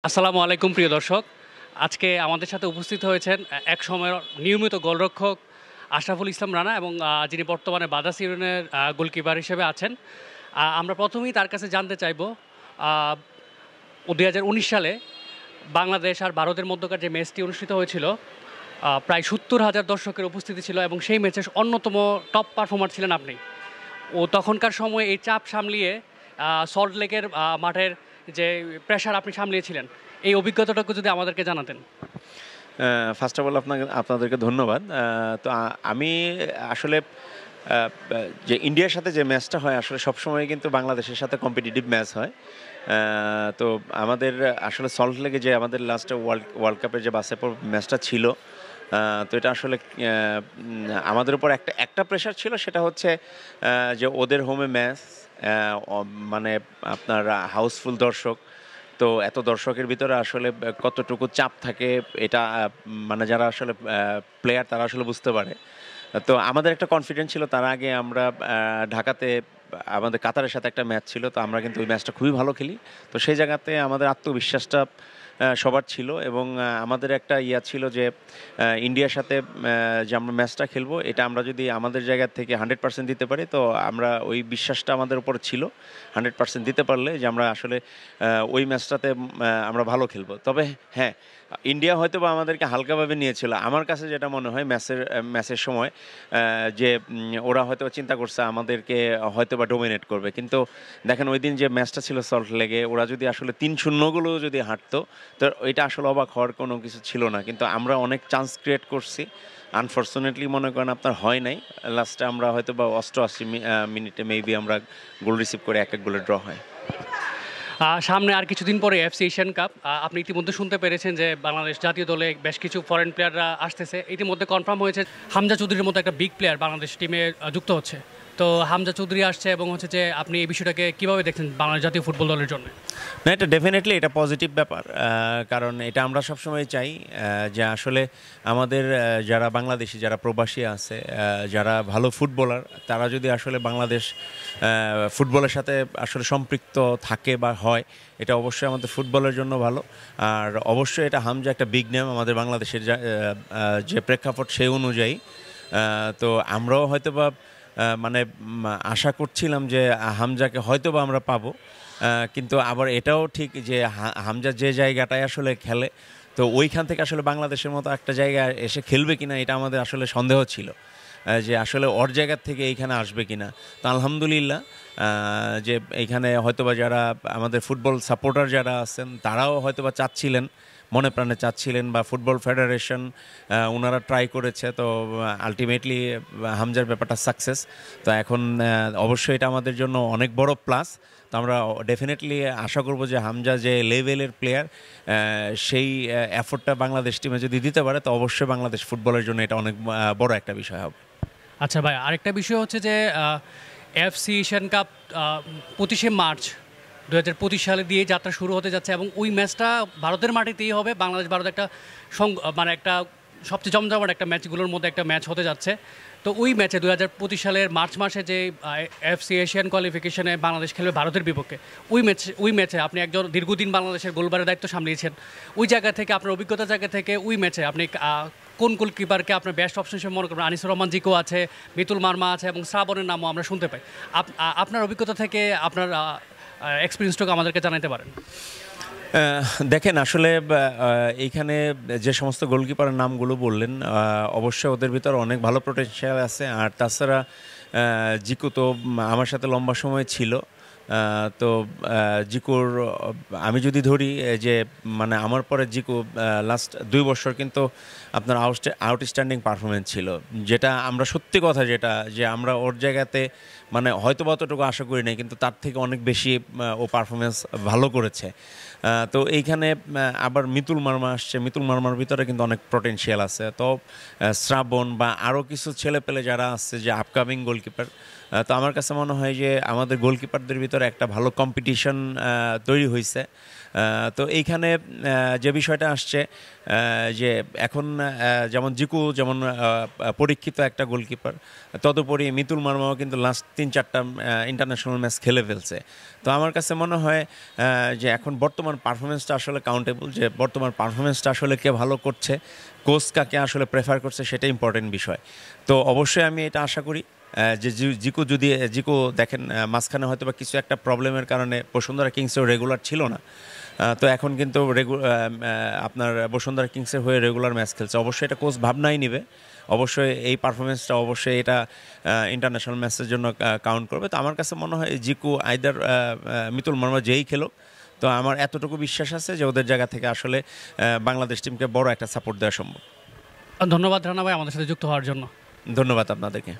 আসসালামু আলাইকুম প্রিয় দর্শক। আজকে আমাদের সাথে উপস্থিত হয়েছেন এক সময়ের নিয়মিত গোলরক্ষক আশরাফুল ইসলাম রানা এবং যিনি বর্তমানে বাদাস ইউনিয়নের গোলকিপার হিসেবে আছেন। আমরা প্রথমেই তার কাছে জানতে চাইবো আ ২০১৯ সালে বাংলাদেশ আর ভারতের মধ্যকার যে ম্যাচটি অনুষ্ঠিত হয়েছিল, প্রায় ৭০,০০০ দর্শকের উপস্থিতি ছিল এবং সেই ম্যাচের অন্যতম টপ পারফর্মার ছিলেন আপনি। তখনকার সময়ে এই চাপ সামলিয়ে সল্ট লেকের মাঠের যে প্রেশার আপনি সামলিয়েছিলেন, এই অভিজ্ঞতাটুকু যদি আমাদেরকে জানাতেন। ফার্স্ট অফ অল আপনাদেরকে ধন্যবাদ। তো আমি আসলে যে ইন্ডিয়ার সাথে যে ম্যাচটা হয় আসলে সবসময় কিন্তু বাংলাদেশের সাথে কম্পিটিটিভ ম্যাচ হয়। তো আমাদের আসলে সল্ট লেকে যে আমাদের লাস্টে ওয়ার্ল্ড কাপের যে বাছাইপর্ব ম্যাচটা ছিল, তো এটা আসলে আমাদের উপর একটা প্রেশার ছিল, সেটা হচ্ছে যে ওদের হোমে ম্যাচ, মানে আপনার হাউসফুল দর্শক। তো এত দর্শকের ভিতরে আসলে কতটুকু চাপ থাকে এটা মানে যারা আসলে প্লেয়ার তারা আসলে বুঝতে পারে। তো আমাদের একটা কনফিডেন্স ছিল, তার আগে আমরা ঢাকাতে আমাদের কাতারের সাথে একটা ম্যাচ ছিল, তো আমরা কিন্তু ওই ম্যাচটা খুবই ভালো খেলি। তো সেই জায়গাতে আমাদের আত্মবিশ্বাসটা সবার ছিল এবং আমাদের একটা ইয়া ছিল যে ইন্ডিয়ার সাথে যে আমরা ম্যাচটা খেলবো, এটা আমরা যদি আমাদের জায়গা থেকে 100% দিতে পারি, তো আমরা ওই বিশ্বাসটা আমাদের উপর ছিল 100% দিতে পারলে যে আমরা আসলে ওই ম্যাচটাতে আমরা ভালো খেলবো। তবে হ্যাঁ, ইন্ডিয়া হয়তো বা আমাদেরকে হালকাভাবে নিয়েছিল। আমার কাছে যেটা মনে হয় ম্যাচের সময় যে ওরা হয়তো চিন্তা করছে আমাদেরকে হয়তো বা ডোমিনেট করবে। কিন্তু দেখেন ওইদিন যে ম্যাচটা ছিল সল্ট লেগে, ওরা যদি আসলে ৩-০ গুলো যদি হারতো, তো এটা আসলে অবাক হওয়ার কোনো কিছু ছিল না। কিন্তু আমরা অনেক চান্স ক্রিয়েট করছি। আনফরচুনেটলি মনে করেন আপনার হয় নাই। লাস্টে আমরা হয়তো বা ৮৮ মিনিটে মেবি আমরা গোল রিসিভ করে ১-১ গোলে ড্র হয়। সামনে আর কিছুদিন পরে এফসি এশিয়ান কাপ। আপনি ইতিমধ্যে শুনতে পেরেছেন যে বাংলাদেশ জাতীয় দলে বেশ কিছু ফরেন প্লেয়াররা আসতেছে। ইতিমধ্যে কনফার্ম হয়েছে হামজা চৌধুরীর মতো একটা বিগ প্লেয়ার বাংলাদেশ টিমে যুক্ত হচ্ছে। তো হামজা চৌধুরী আসছে এবং হচ্ছে যে আপনি এই বিষয়টাকে কীভাবে দেখছেন বাংলাদেশ জাতীয় ফুটবল দলের জন্য? না, এটা ডেফিনেটলি এটা পজিটিভ ব্যাপার। কারণ এটা আমরা সবসময় চাই যে আসলে আমাদের যারা বাংলাদেশি, যারা প্রবাসী আছে, যারা ভালো ফুটবলার, তারা যদি আসলে বাংলাদেশ ফুটবলের সাথে আসলে সম্পৃক্ত থাকে বা হয়, এটা অবশ্যই আমাদের ফুটবলের জন্য ভালো। আর অবশ্যই এটা হামজা একটা বিগ নেম আমাদের বাংলাদেশের যে প্রেক্ষাপট সেই অনুযায়ী। তো আমরাও হয়তো বা মানে আশা করছিলাম যে হামজাকে হয়তো বা আমরা পাবো। কিন্তু আবার এটাও ঠিক যে হামজা যে জায়গাটায় আসলে খেলে, তো ওইখান থেকে আসলে বাংলাদেশের মতো একটা জায়গায় এসে খেলবে কিনা এটা আমাদের আসলে সন্দেহ ছিল, যে আসলে ওর জায়গার থেকে এইখানে আসবে কিনা। তো আলহামদুলিল্লাহ যে এইখানে হয়তোবা যারা আমাদের ফুটবল সাপোর্টার যারা আছেন, তারাও হয়তোবা চাচ্ছিলেন, মনে প্রাণে চাচ্ছিলেন, বা ফুটবল ফেডারেশন ওনারা ট্রাই করেছে। তো আলটিমেটলি হামজার ব্যাপারটা সাকসেস। তো এখন অবশ্যই এটা আমাদের জন্য অনেক বড় প্লাস। তো আমরা ডেফিনেটলি আশা করব যে হামজা যে লেভেলের প্লেয়ার, সেই এফোর্টটা বাংলাদেশ টিমে যদি দিতে পারে, তো অবশ্যই বাংলাদেশ ফুটবলের জন্য এটা অনেক বড় একটা বিষয় হবে। আচ্ছা ভাই, আরেকটা বিষয় হচ্ছে যে এফসি এশিয়ান কাপ ২৫শে মার্চ ২০২৫ সালে দিয়ে যাত্রা শুরু হতে যাচ্ছে এবং ওই ম্যাচটা ভারতের মাটিতেই হবে। বাংলাদেশ ভারত একটা মানে একটা সবচেয়ে জমজমাট একটা ম্যাচগুলোর মধ্যে একটা ম্যাচ হতে যাচ্ছে। তো ওই ম্যাচে ২০২৫ সালের মার্চ মাসে যে এফসি এশিয়ান কোয়ালিফিকেশনে বাংলাদেশ খেলবে ভারতের বিপক্ষে, ওই ম্যাচে আপনি একজন দীর্ঘদিন বাংলাদেশের গোলবারের দায়িত্ব সামলিয়েছেন। ওই জায়গা থেকে আপনার অভিজ্ঞতার জায়গা থেকে ওই ম্যাচে আপনি কোন গোলকিপারকে আপনার বেস্ট অপশন হিসেবে মনে করবেন? আনিসুর রহমান জিকো আছে, মিতুল মার্মা আছে এবং শ্রাবণের নামও আমরা শুনতে পাই। আপনার অভিজ্ঞতা থেকে আপনার এক্সপিরিয়েন্সটাকে আমাদেরকে জানাতে পারেন। দেখেন আসলে এইখানে যে সমস্ত গোলকিপারের নামগুলো বললেন, অবশ্যই ওদের ভিতরে অনেক ভালো পোটেনশিয়াল আছে। আর তাছাড়া জিকু তো আমার সাথে লম্বা সময় ছিল। তো জিকুর আমি যদি ধরি যে মানে আমার পরে জিকু লাস্ট ২ বছর কিন্তু আপনার আউটস্ট্যান্ডিং পারফরমেন্স ছিল, যেটা আমরা সত্যি কথা যেটা যে আমরা ওর জায়গাতে মানে হয়তো বা অতটুকু আশা করি নাই, কিন্তু তার থেকে অনেক বেশি ও পারফরমেন্স ভালো করেছে। তো এইখানে আবার মিতুল মার্মা আসছে, মিতুল মার্মার ভিতরে কিন্তু অনেক পোটেনশিয়াল আছে। তো শ্রাবণ বা আরও কিছু ছেলেপেলে যারা আসছে যে আপকামিং গোলকিপার, তো আমার কাছে মনে হয় যে আমাদের গোলকিপারদের ভিতরে একটা ভালো কম্পিটিশন তৈরি হয়েছে। তো এইখানে যে বিষয়টা আসছে যে এখন যেমন জিকু যেমন পরীক্ষিত একটা গোলকিপার, তদুপরি মিতুল মার্মাও কিন্তু লাস্ট 3-4টা ইন্টারন্যাশনাল ম্যাচ খেলে ফেলছে। তো আমার কাছে মনে হয় যে এখন বর্তমান পারফরমেন্সটা আসলে কাউন্টেবল, যে বর্তমান পারফরমেন্সটা আসলে কে ভালো করছে, কোচ কাকে আসলে প্রেফার করছে, সেটা ইম্পর্টেন্ট বিষয়। তো অবশ্যই আমি এটা আশা করি যে জিকু দেখেন মাঝখানে হয়তো বা কিছু একটা প্রবলেমের কারণে বসুন্ধরা কিংসেও রেগুলার ছিল না, তো এখন কিন্তু আপনার বসুন্ধরা কিংসের হয়ে রেগুলার ম্যাচ খেলছে। অবশ্যই এটা কোচ ভাবনাই নেবে, অবশ্যই এই পারফরমেন্সটা অবশ্যই এটা ইন্টারন্যাশনাল ম্যাচের জন্য কাউন্ট করবে। তো আমার কাছে মনে হয় জিকু আইদার মিতুল মার্মা যেই খেলুক, তো আমার এতটুকু বিশ্বাস আছে যে ওদের জায়গা থেকে আসলে বাংলাদেশ টিমকে বড় একটা সাপোর্ট দেওয়া সম্ভব। ধন্যবাদ রানা ভাই আমাদের সাথে যুক্ত হওয়ার জন্য। ধন্যবাদ আপনাদেরকে।